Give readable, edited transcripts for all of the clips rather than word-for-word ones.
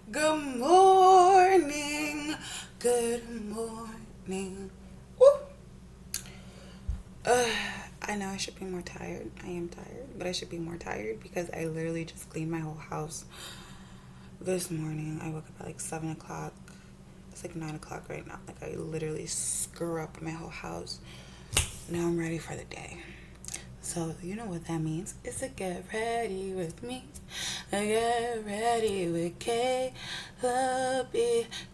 Good morning. Good morning. Woo. I know I should be more tired. I am tired, but I should be more tired because I literally just cleaned my whole house this morning. I woke up at like 7 o'clock. It's like 9 o'clock right now. Like, I literally screw up my whole house. Now I'm ready for the day. So, you know what that means. It's a get ready with me. A get ready with KVD.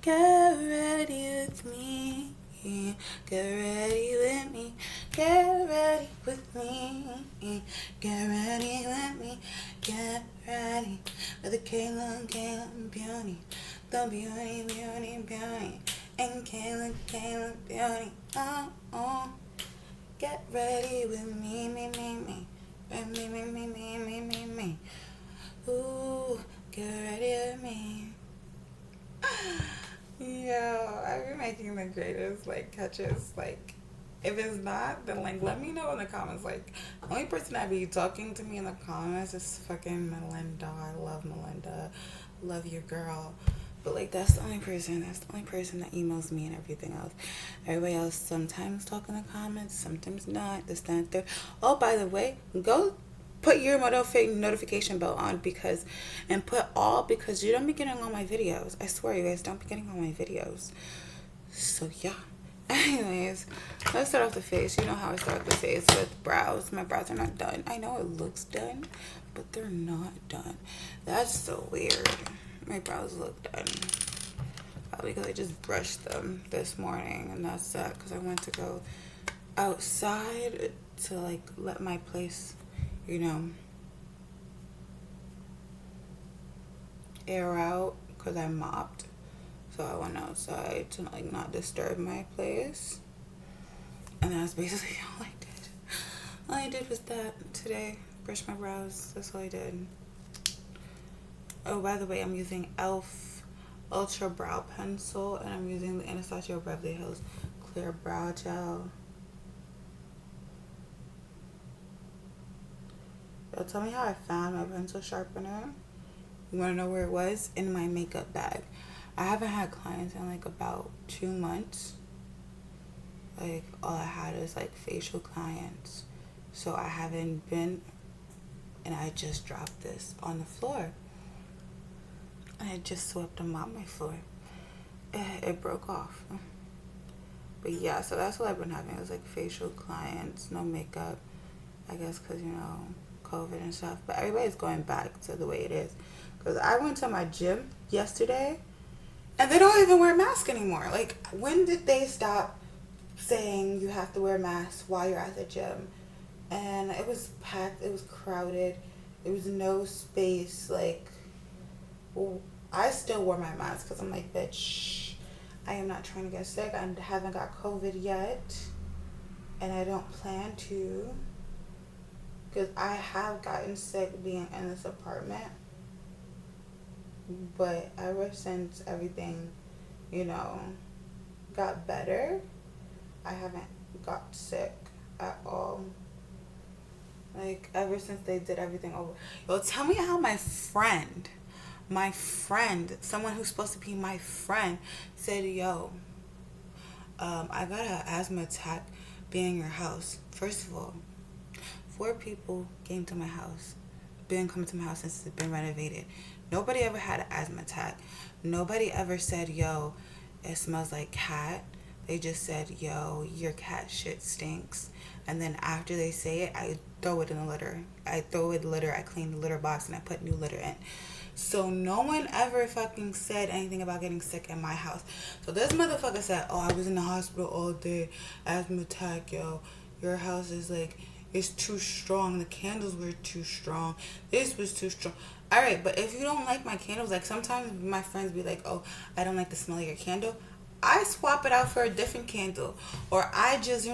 Get ready with me. Get ready with me. Get ready with me. Get ready with me. Get ready with the Kayla Beauty. The beauty. And Kayla Beauty. Oh. Get ready with me. Me. Ooh, get ready with me. Yo, I've been making the greatest, catches. If it's not, then, let me know in the comments. The only person that be talking to me in the comments is fucking Melinda. I love Melinda. Love your girl. But, that's the only person. That's the only person that emails me and everything else. Everybody else sometimes talk in the comments, sometimes not. This, that, third. Oh, by the way, go put your notification bell on because you don't be getting all my videos. I swear, you guys don't be getting all my videos. So, yeah. Anyways, let's start off the face. You know how I start the face with brows. My brows are not done. I know it looks done, but they're not done. That's so weird. My brows look done. Probably because I just brushed them this morning, and that's sad because I went to go outside to let my place, air out because I mopped. So I went outside to not disturb my place, and that's basically all I did. All I did was that today. Brush my brows. That's all I did. Oh, by the way, I'm using e.l.f. Ultra Brow Pencil, and I'm using the Anastasia Beverly Hills Clear Brow Gel. Yo, tell me how I found my pencil sharpener. You want to know where it was? In my makeup bag. I haven't had clients in about 2 months. All I had is facial clients. So I haven't been, and I just dropped this on the floor. I just swept and mopped my floor. It broke off. But yeah, so that's what I've been having. It was facial clients, no makeup. I guess because, COVID and stuff. But everybody's going back to the way it is. Because I went to my gym yesterday and they don't even wear masks anymore. When did they stop saying you have to wear masks while you're at the gym? And it was packed. It was crowded. There was no space. I still wore my mask because I'm bitch, I am not trying to get sick. I haven't got COVID yet, and I don't plan to, because I have gotten sick being in this apartment. But ever since everything, got better, I haven't got sick at all. Ever since they did everything over. Yo, tell me how my friend, someone who's supposed to be my friend, said, yo, I got an asthma attack being in your house. First of all, 4 people came to my house. Been coming to my house since it's been renovated. Nobody ever had an asthma attack. Nobody ever said, yo, it smells like cat. They just said, yo, your cat shit stinks. And then after they say it, I throw it in the litter. I clean the litter box, and I put new litter in. So no one ever fucking said anything about getting sick in my house. So this motherfucker said, oh, I was in the hospital all day. Asthma attack, yo. Your house is it's too strong. The candles were too strong. This was too strong. Alright, but if you don't like my candles, sometimes my friends be oh, I don't like the smell of your candle. I swap it out for a different candle. Or I just,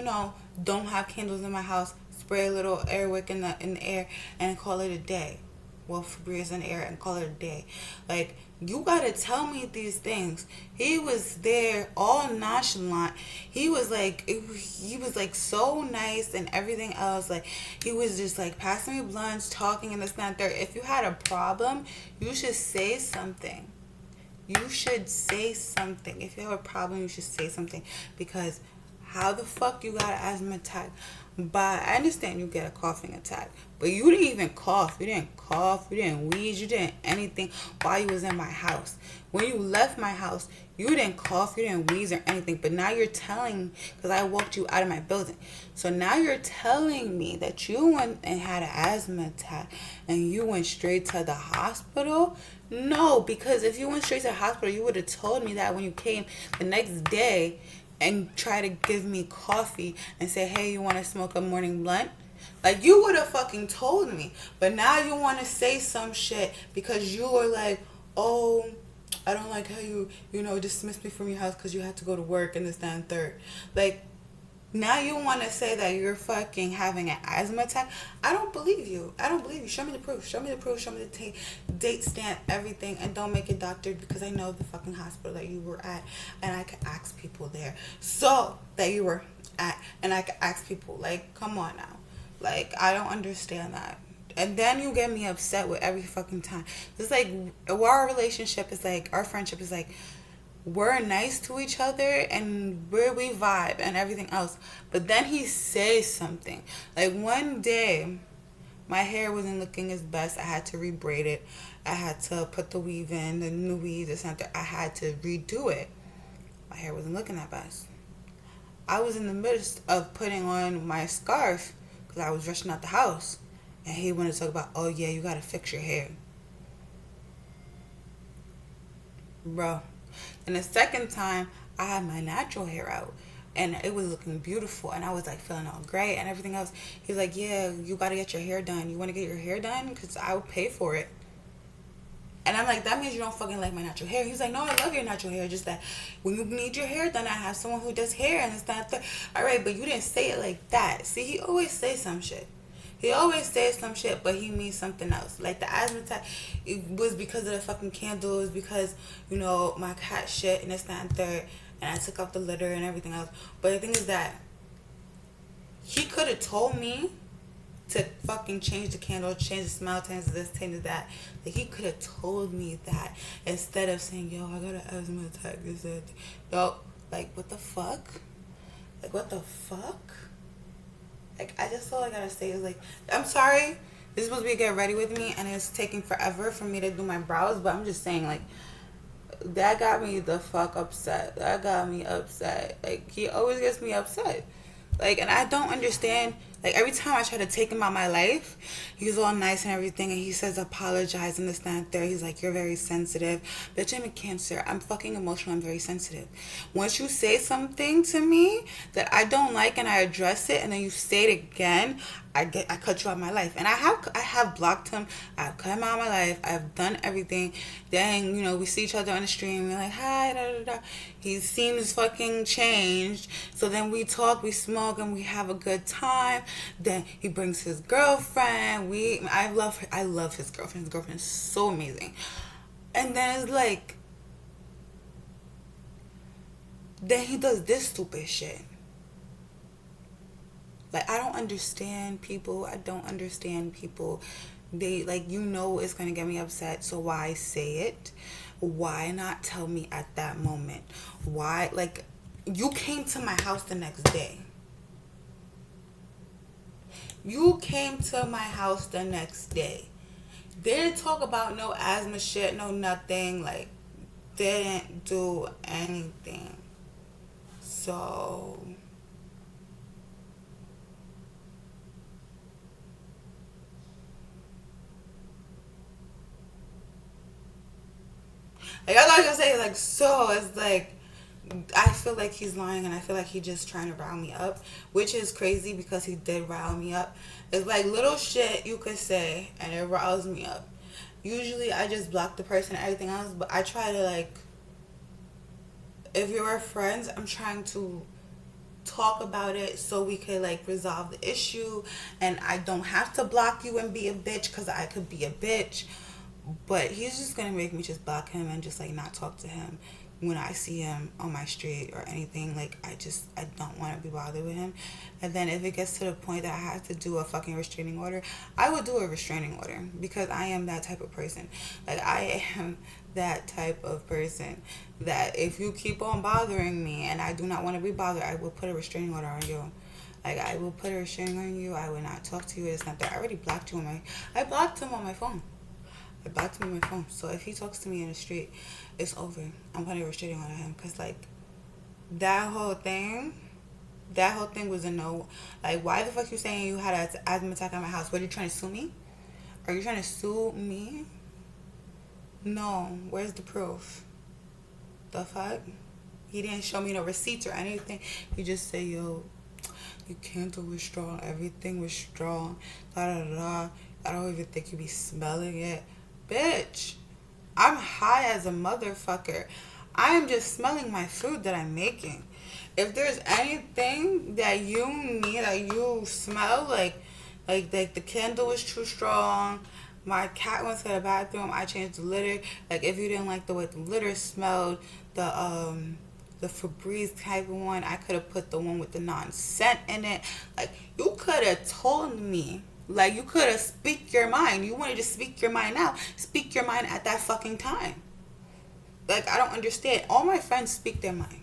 don't have candles in my house. Spray a little air wick in the air and call it a day. Well, Febreze in the air and call it a day. You gotta tell me these things. He was there all nonchalant. He was so nice and everything else. He was just passing me blunts, talking and this and that. There. If you had a problem, you should say something. you should say something. If you have a problem, you should say something. Because how the fuck you got an asthma attack? But I understand you get a coughing attack, but you didn't even cough. You didn't cough. You didn't wheeze. You didn't anything while you was in my house. When you left my house, you didn't cough. You didn't wheeze or anything. But now you're telling, because I walked you out of my building. So now you're telling me that you went and had an asthma attack and you went straight to the hospital? No, because if you went straight to the hospital, you would have told me that when you came the next day and try to give me coffee and say, hey, you want to smoke a morning blunt? Like, you would have fucking told me. But now you want to say some shit because you were like, oh, I don't like how you dismissed me from your house because you had to go to work and this, that, and third. Like, now you want to say that you're fucking having an asthma attack? I don't believe you. I don't believe you. Show me the proof. Show me the proof. Show me the date stamp, everything. And don't make it doctored because I know the fucking hospital that you were at. And I could ask people there. So, that you were at. And I could ask people. Like, come on now. Like, I don't understand that. And then you get me upset with every fucking time. It's like, our relationship is like, our friendship is like, we're nice to each other and we vibe and everything else. But then he says something. Like, one day, my hair wasn't looking its best. I had to rebraid it. I had to put the weave in, the new weave, the center. I had to redo it. My hair wasn't looking that best. I was in the midst of putting on my scarf because I was rushing out the house. And he wanted to talk about, oh yeah, you gotta fix your hair. Bro. And the second time, I had my natural hair out. And it was looking beautiful. And I was like feeling all great and everything else. He's like, yeah, you gotta get your hair done. You wanna get your hair done? Because I will pay for it. And I'm like, that means you don't fucking like my natural hair. He's like, no, I love your natural hair. Just that when you need your hair done, I have someone who does hair. And it's not that. All right, but you didn't say it like that. See, he always says some shit. He always says some shit, but he means something else. Like the asthma attack, it was because of the fucking candle. It was because, my cat shit and this, that, and third. And I took out the litter and everything else. But the thing is that he could have told me to fucking change the candle, change the smell, change this, change that. Like, he could have told me that instead of saying, yo, I got an asthma attack. This, that. Yo, like, what the fuck? Like, what the fuck? Like, I just all I gotta say is, like, I'm sorry. This is supposed to be a get ready with me, and it's taking forever for me to do my brows, but I'm just saying, like, that got me the fuck upset. That got me upset. Like, he always gets me upset. Like, and I don't understand. Like, every time I try to take him out of my life, he's all nice and everything, and he says apologize and this, that, and third. He's like, you're very sensitive. Bitch, I'm a Cancer. I'm fucking emotional. I'm very sensitive. Once you say something to me that I don't like and I address it, and then you say it again, I cut you out of my life. And I have blocked him. I've cut him out of my life. I've done everything. Then, we see each other on the street and we're like, hi, da, da, da. He seems fucking changed. So then we talk, we smoke, and we have a good time. Then he brings his girlfriend. I love his girlfriend. His girlfriend is so amazing. And then it's like, then he does this stupid shit. Like, I don't understand people. I don't understand people. They, like, it's going to get me upset. So why say it? Why not tell me at that moment? Why? Like, you came to my house the next day. You came to my house the next day. Didn't talk about no asthma shit, no nothing. Like, didn't do anything. So... like, all I was gonna say, like, so it's like, I feel like he's lying, and I feel like he's just trying to rile me up, which is crazy because he did rile me up. It's like little shit you could say, and it riles me up. Usually, I just block the person and everything else, but I try to, like, if you're friends, I'm trying to talk about it so we could, like, resolve the issue, and I don't have to block you and be a bitch because I could be a bitch. But he's just going to make me just block him and just, like, not talk to him when I see him on my street or anything. Like, I don't want to be bothered with him. And then if it gets to the point that I have to do a fucking restraining order, I would do a restraining order because I am that type of person. Like, I am that type of person that if you keep on bothering me and I do not want to be bothered, I will put a restraining order on you. Like, I will put a restraining on you. I will not talk to you. It's not that. I already blocked you on my... I blocked him on my phone. I blocked him on my phone. So if he talks to me in the street, it's over. I'm putting a restraining order on him. Because, like, that whole thing was a no. Like, why the fuck you saying you had an asthma attack at my house? What, are you trying to sue me? Are you trying to sue me? No. Where's the proof? The fuck? He didn't show me no receipts or anything. He just said, yo, your candle was strong. Everything was strong. Da da da. I don't even think you be smelling it. Bitch, I'm high as a motherfucker. I am just smelling my food that I'm making. If there's anything that you need, that you smell, like the candle was too strong, my cat went to the bathroom, I changed the litter. Like, if you didn't like the way the litter smelled, the Febreze type of one, I could have put the one with the non-scent in it. Like, you could have told me. Like, you could have speak your mind. You wanted to speak your mind now. Speak your mind at that fucking time. Like, I don't understand. All my friends speak their mind.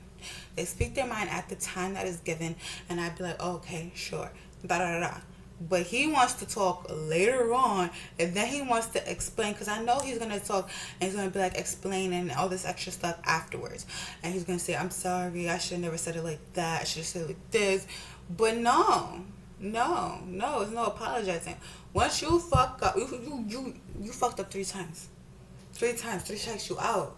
They speak their mind at the time that is given, and I'd be like, oh, okay, sure, da da da da. But he wants to talk later on, and then he wants to explain, because I know he's going to talk, and he's going to be like explaining all this extra stuff afterwards. And he's going to say, I'm sorry, I should have never said it like that, I should have said it like this. But no, it's no apologizing. Once you fuck up, you fucked up 3 times. 3 times, 3 strikes you out.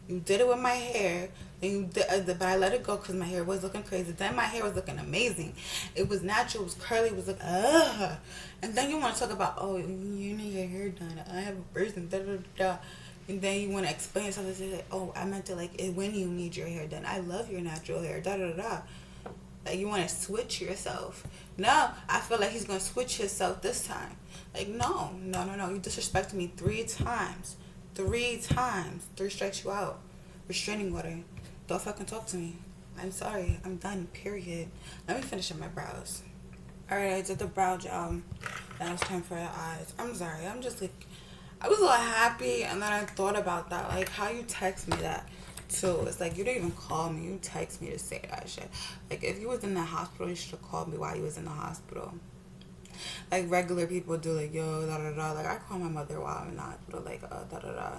You did it with my hair, and you did, but I let it go because my hair was looking crazy. Then my hair was looking amazing. It was natural, it was curly, it was like, ugh. And then you want to talk about, oh, you need your hair done. I have a person, da da da. And then you want to explain something, like, oh, I meant to, like, when you need your hair done. I love your natural hair, da da da. Like, you want to switch yourself. No, I feel like he's going to switch himself this time. Like, no. You disrespected me 3 times. 3 times. 3 strikes you out. Restraining order. Don't fucking talk to me. I'm sorry. I'm done. Period. Let me finish up my brows. Alright, I did the brow job. Now it's time for the eyes. I'm sorry. I'm just like... I was a little happy, and then I thought about that. Like, how you text me that, too. It's like, you didn't even call me. You text me to say that shit. Like, if you was in the hospital, you should have called me while you was in the hospital. Like, regular people do, like, yo, da da da. Like, I call my mother while I'm in the hospital, like, da da da.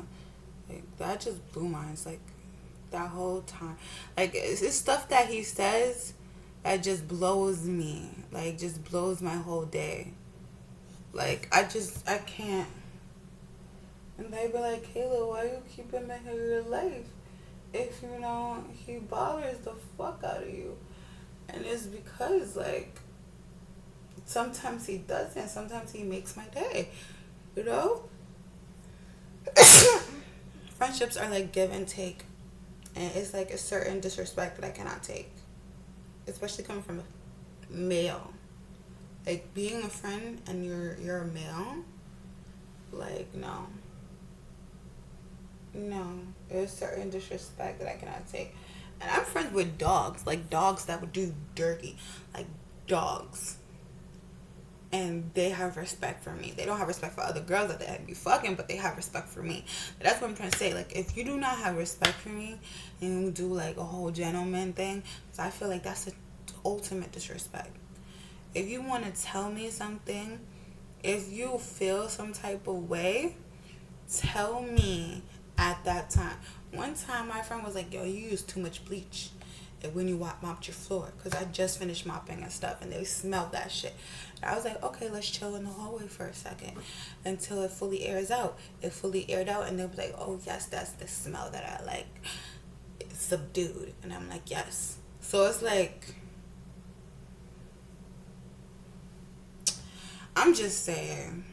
Like, that just blew mine. It's like, that whole time. Like, it's stuff that he says that just blows me. Like, just blows my whole day. Like, I can't. And they be like, Kayla, why you keep him in your life? If, you know, he bothers the fuck out of you. And it's because, like, sometimes he doesn't. Sometimes he makes my day. You know? Friendships are like give and take. And it's like a certain disrespect that I cannot take. Especially coming from a male. Like, being a friend and you're a male. Like, no. There's certain disrespect that I cannot take. And I'm friends with dogs. Like, dogs that would do dirty. Like, dogs. And they have respect for me. They don't have respect for other girls that they be fucking, but they have respect for me. That's what I'm trying to say. Like, if you do not have respect for me and you do like a whole gentleman thing, so I feel like that's the ultimate disrespect. If you want to tell me something, if you feel some type of way, tell me at that time. One time my friend was like, yo, you use too much bleach when you mopped your floor, because I just finished mopping and stuff, and they smelled that shit. And I was like, okay, let's chill in the hallway for a second until it fully airs out. It fully aired out, and they'll be like, oh yes, that's the smell that I like. It's subdued. And I'm like, yes. So it's like, I'm just saying,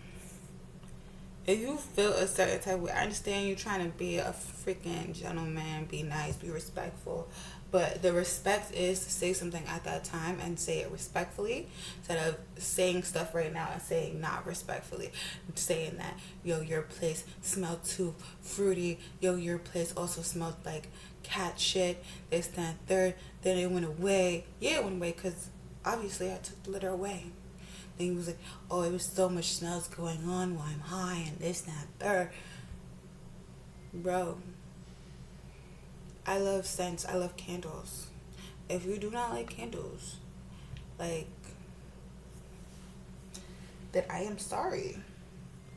if you feel a certain type of way, I understand you trying to be a freaking gentleman, be nice, be respectful. But the respect is to say something at that time and say it respectfully, instead of saying stuff right now and saying not respectfully. Saying that, yo, your place smelled too fruity. Yo, your place also smelled like cat shit. This, that, third. Then it went away. Yeah, it went away because obviously I took the litter away. Then he was like, oh, it was so much smells going on while I'm high and this, that, third. Bro, I love scents. I love candles. If you do not like candles, like, then I am sorry.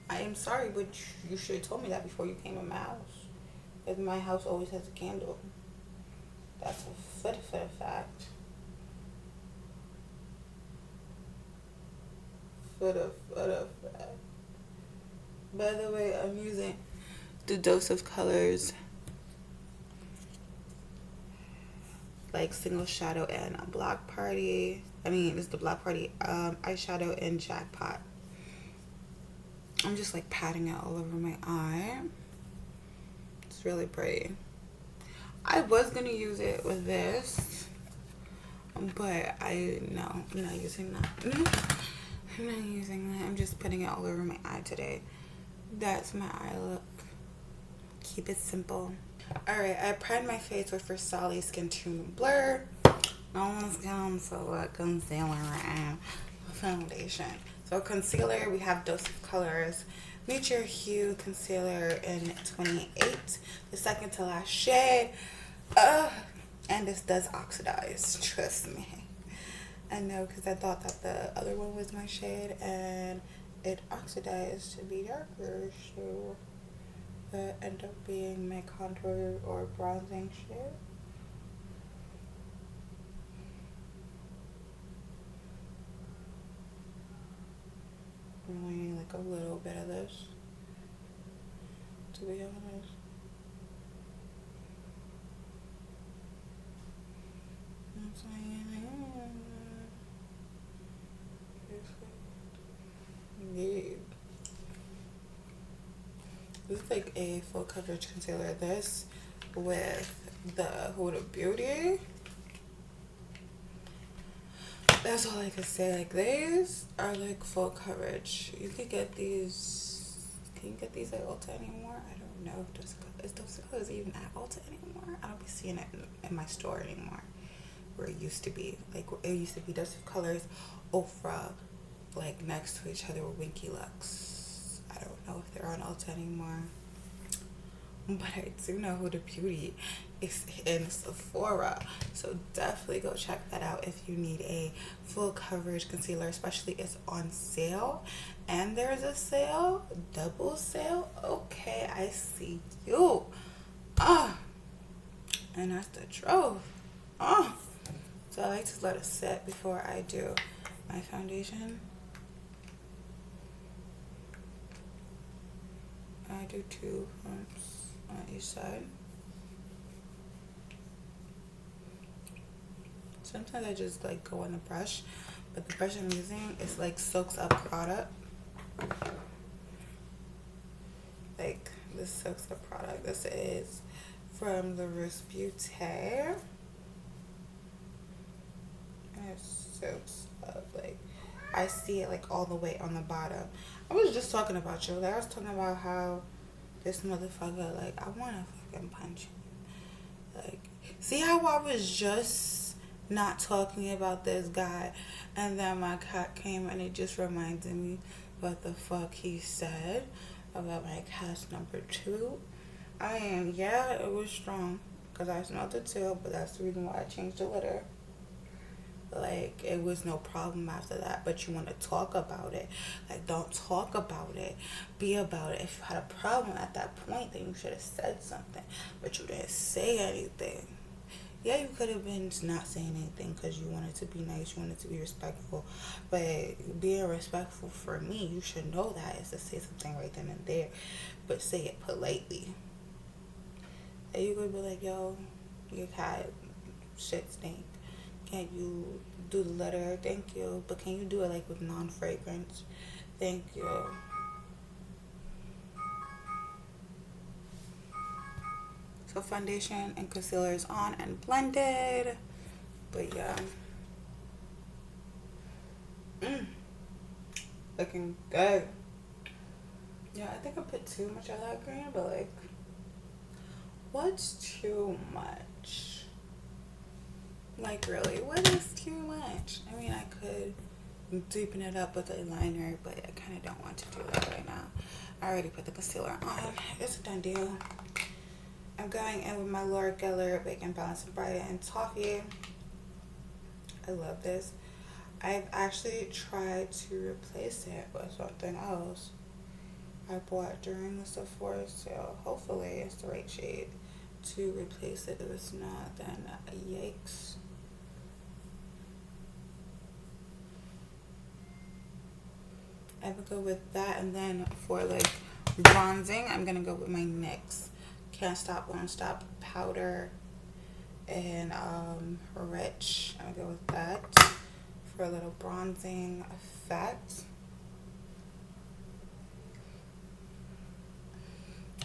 I am sorry, but you should have told me that before you came in my house. Because my house always has a candle. That's a fact. Fact. By the way, I'm using the Dose of Colors, like Single Shadow and a Block Party. I mean, it's the Block Party eyeshadow and Jackpot. I'm just like patting it all over my eye. It's really pretty. I was gonna use it with this, but I'm not using that. I'm not using that. I'm just putting it all over my eye today. That's my eye look. Keep it simple. Alright, I primed my face with Farsali Skin Tune Blur. Almost gone for what? Concealer and foundation. So concealer, we have Dose of Colors Nature Hue Concealer in 28, the second to last shade. And this does oxidize, trust me. I know, because I thought that the other one was my shade and it oxidized to be darker, so that ended up being my contour or bronzing shade. I'm only need like a little bit of this, to be honest. Yeah. This is like a full coverage concealer. This with the Huda Beauty. That's all I can say. Like, these are like full coverage. You can get these. Can you get these at Ulta anymore? I don't know if those colors even at Ulta anymore. I don't be seeing it in my store anymore. Where it used to be. Like, it used to be Dose of Colors, Ofra, like next to each other with Winky Lux. I don't know if they're on Ulta anymore. But I do know Huda Beauty is in Sephora. So definitely go check that out if you need a full coverage concealer, especially it's on sale. And there's a sale, double sale. Okay, I see you. And that's the truth. So I like to let it set before I do my foundation. I do 2 pumps on each side. Sometimes I just like go on the brush, but the brush I'm using is like soaks up product. Like, this soaks up product. This is from the Rose Beauty. And it soaks up, like, I see it like all the way on the bottom. I was just talking about you. Like, I was talking about how this motherfucker, like, I want to fucking punch him. Like, see how I was just not talking about this guy, and then my cat came and it just reminded me what the fuck he said about my cat's number 2. Yeah, it was strong because I smelled it too, but that's the reason why I changed the litter. Like, it was no problem after that, but you want to talk about it. Like, don't talk about it, be about it. If you had a problem at that point, then you should have said something, but you didn't say anything. Yeah, you could have been not saying anything because you wanted to be nice, you wanted to be respectful, but being respectful for me, you should know that is to say something right then and there, but say it politely. And you could be like, yo, your cat shit stink. Can you do the letter? Thank you. But can you do it like with non-fragrance? Thank you. So foundation and concealer is on and blended. But yeah. Looking good. Yeah, I think I put too much of that green, but like, what's too much? Like, really, what is too much? I mean, I could deepen it up with a liner, but I kind of don't want to do that right now. I already put the concealer on. It's a done deal. I'm going in with my Laura Geller Bacon Balance and Brighten and Toffee. I love this. I've actually tried to replace it with something else I bought during the Sephora sale. Hopefully it's the right shade to replace it. If it's not, then yikes. I would go with that, and then for like bronzing, I'm gonna go with my NYX Can't Stop Won't Stop powder and Rich. I'm gonna go with that for a little bronzing effect.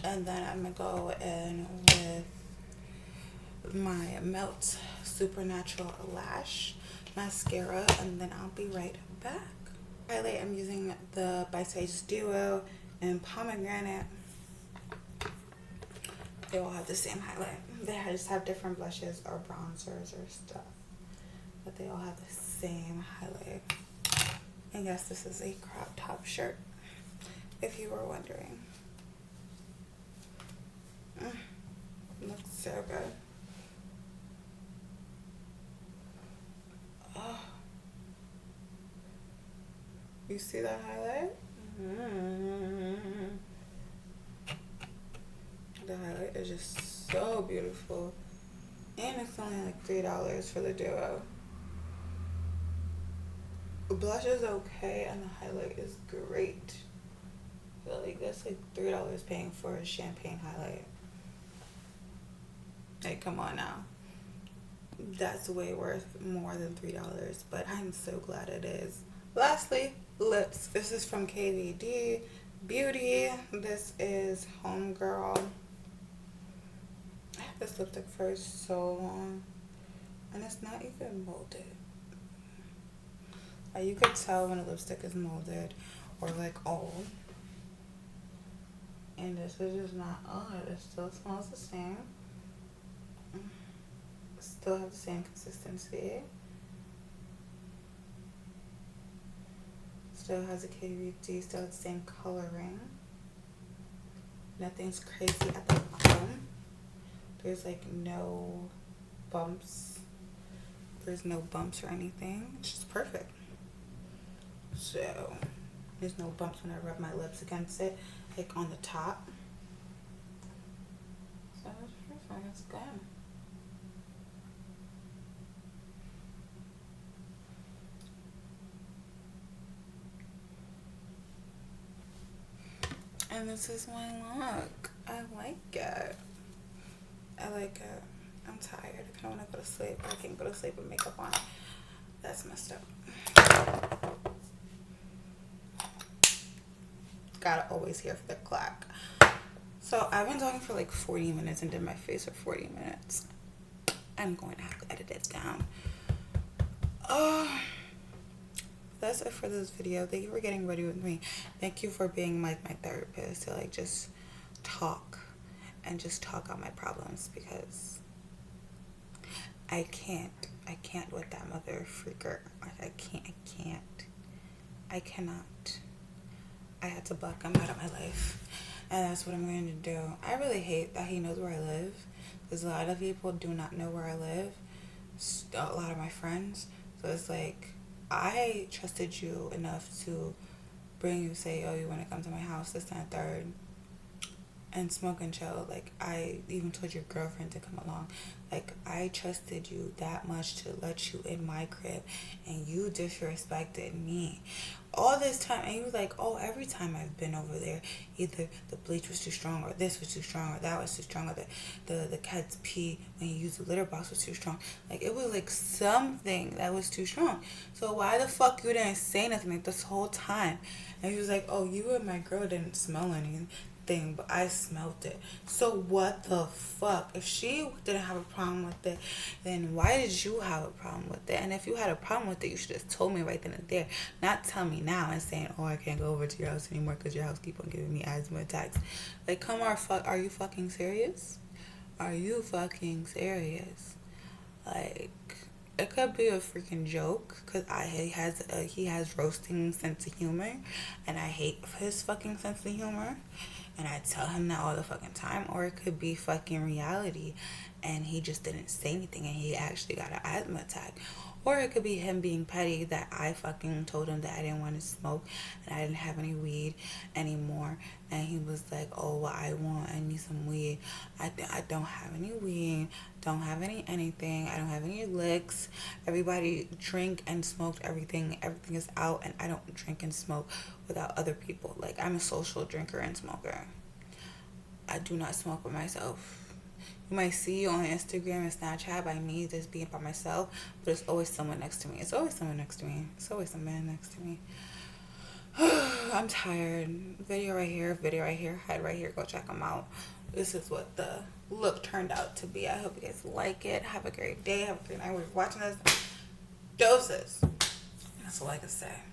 And then I'm gonna go in with my Melt Supernatural Lash Mascara, and then I'll be right back. Highlight, I'm using the By Stage Duo and Pomegranate. They all have the same highlight. They just have different blushes or bronzers or stuff, but they all have the same highlight. And yes, this is a crop top shirt, if you were wondering. Looks so good. Oh. You see that highlight? The highlight is just so beautiful. And it's only like $3 for the duo. The blush is okay and the highlight is great. So like that's like $3 paying for a champagne highlight. Like, come on now. That's way worth more than $3, but I'm so glad it is. Lastly, lips. This is from KVD Beauty. This is Homegirl. I had this lipstick for so long, and it's not even molded. Like, you could tell when a lipstick is molded or like old. And this is just not old. It still smells the same. Still have the same consistency. Still has a KVD, still has the same coloring. Nothing's crazy at the bottom. There's like no bumps. There's no bumps or anything. It's just perfect. So there's no bumps when I rub my lips against it, like on the top. So it's perfect. It's good. And this is my look. I like it. I like it. I'm tired. I kind of want to go to sleep. I can't go to sleep with makeup on. That's messed up. Gotta always hear for the clock. So I've been talking for like 40 minutes and did my face for 40 minutes. I'm going to have to edit it down. That's it for this video. Thank you for getting ready with me. Thank you for being like my therapist to like just talk and just talk out my problems, because I can't with that mother freaker. Like I cannot. I had to block him out of my life, and that's what I'm going to do. I really hate that he knows where I live, because a lot of people do not know where I live. A lot of my friends. So it's like, I trusted you enough to bring you, say, oh, you want to come to my house, this, and third, and smoke and chill. Like, I even told your girlfriend to come along. Like, I trusted you that much to let you in my crib, and you disrespected me all this time. And you was like, oh, every time I've been over there, either the bleach was too strong, or this was too strong, or that was too strong, or the cat's pee when you use the litter box was too strong. Like, it was like something that was too strong. So why the fuck you didn't say nothing like this whole time? And he was like, oh, you and my girl didn't smell anything, but I smelled it. So what the fuck? If she didn't have a problem with it, then why did you have a problem with it? And if you had a problem with it, you should have told me right then and there, not tell me now and saying, oh, I can't go over to your house anymore because your house keep on giving me asthma attacks. Like, come on, are you fucking serious? Are you fucking serious? Like, it could be a freaking joke, because he has roasting sense of humor, and I hate his fucking sense of humor. and I tell him that all the fucking time, or it could be fucking reality and he just didn't say anything and he actually got an asthma attack. Or it could be him being petty that I fucking told him that I didn't want to smoke and I didn't have any weed anymore. And he was like, oh, well, I need some weed. I don't have any weed, don't have anything. I don't have any licks. Everybody drink and smoked everything. Everything is out, and I don't drink and smoke without other people. Like, I'm a social drinker and smoker. I do not smoke by myself. You might see on Instagram and Snapchat by me just being by myself, but it's always someone next to me. It's always someone next to me. It's always a man next to me. I'm tired. Video right here, head right here. Go check them out. This is what the look turned out to be. I hope you guys like it. Have a great day. Have a great night. We're watching this. Doses. That's all I can say.